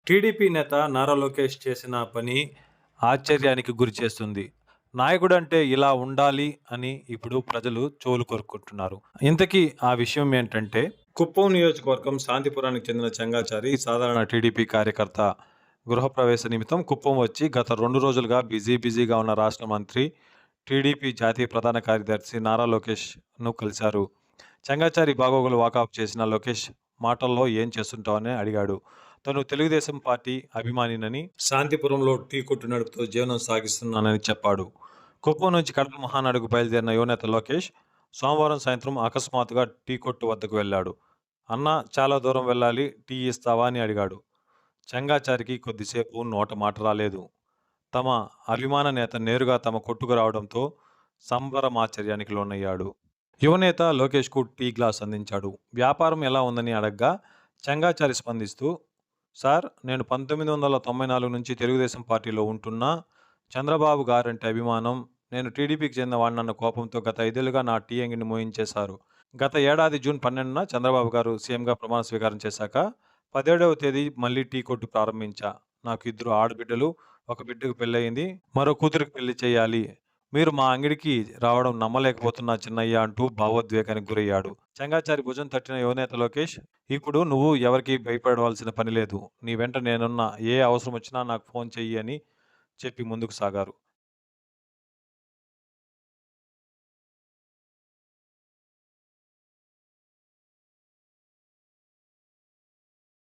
TDP నేత నారా లోకేష్ చేసిన పని ఆశ్చర్యానికి గురిచేస్తుంది. నాయకుడంటే ఇలా ఉండాలి అని ఇప్పుడు ప్రజలు చెవులు కొరుక్కుంటున్నారు. ఇంతకీ ఆ విషయం ఏంటంటే, కుప్పం నియోజకవర్గం శాంతిపురానికి చెందిన చెంగాచారి సాధారణ టీడీపీ కార్యకర్త గృహప్రవేశ నిమిత్తం కుప్పం వచ్చి గత 2 రోజులుగా బిజీగా ఉన్న రాష్ట్ర మంత్రి, టీడీపీ జాతీయ ప్రధాన కార్యదర్శి నారా లోకేష్‌ను కలిశారు. చెంగాచారి బాగోగులు వాకప్ చేసిన లోకేష్ మాటల్లో ఏం చేస్తుంటావని అడిగాడు. తను తెలుగుదేశం పార్టీ అభిమానినని, శాంతిపురంలో టీ కొట్టు నడుపుతూ జీవనం సాగిస్తున్నానని చెప్పాడు. కుప్పం నుంచి కడప మహానాడుకు బయలుదేరిన యువనేత లోకేష్ సోమవారం సాయంత్రం అకస్మాత్తుగా టీ కొట్టు వద్దకు వెళ్ళాడు. అన్నా, చాలా దూరం వెళ్ళాలి, టీ ఇస్తావా అని అడిగాడు. చెంగాచారికి కొద్దిసేపు నోట మాట రాలేదు. తమ అభిమాన నేత నేరుగా తమ కొట్టుకు రావడంతో సంబరమాశ్చర్యానికి లోనయ్యాడు. యువనేత లోకేష్‌కు టీ గ్లాస్ అందించాడు. వ్యాపారం ఎలా ఉందని అడగ్గా చెంగాచారి స్పందిస్తూ, సార్, నేను 1994 నుంచి తెలుగుదేశం పార్టీలో ఉంటున్నా. చంద్రబాబు గారంటే అభిమానం. నేను టీడీపీకి చెందిన వాడినన్న కోపంతో గత 5 ఏళ్లుగా నా టీ అంగడిని మూయించేశారు. గత ఏడాది జూన్ 12న చంద్రబాబు గారు సీఎంగా ప్రమాణ స్వీకారం చేశాక 17వ తేదీ మళ్లీ టీ కొట్టు ప్రారంభించా. నాకు 2 ఆడబిడ్డలు, ఒక బిడ్డకు పెళ్లయింది. మరో కూతురికి పెళ్లి చేయాలి. మీరు మా అంగడికి రావడం నమ్మలేకపోతున్నా చిన్నయ్య అంటూ భావోద్వేగానికి గురయ్యాడు. చెంగాచారి భుజం తట్టిన యువనేత లోకేష్, ఇప్పుడు నువ్వు ఎవరికీ భయపడవలసిన పని లేదు. నీ వెంట నేనున్నా. ఏ అవసరం వచ్చినా నాకు ఫోన్ చెయ్యి అని చెప్పి ముందుకు సాగారు.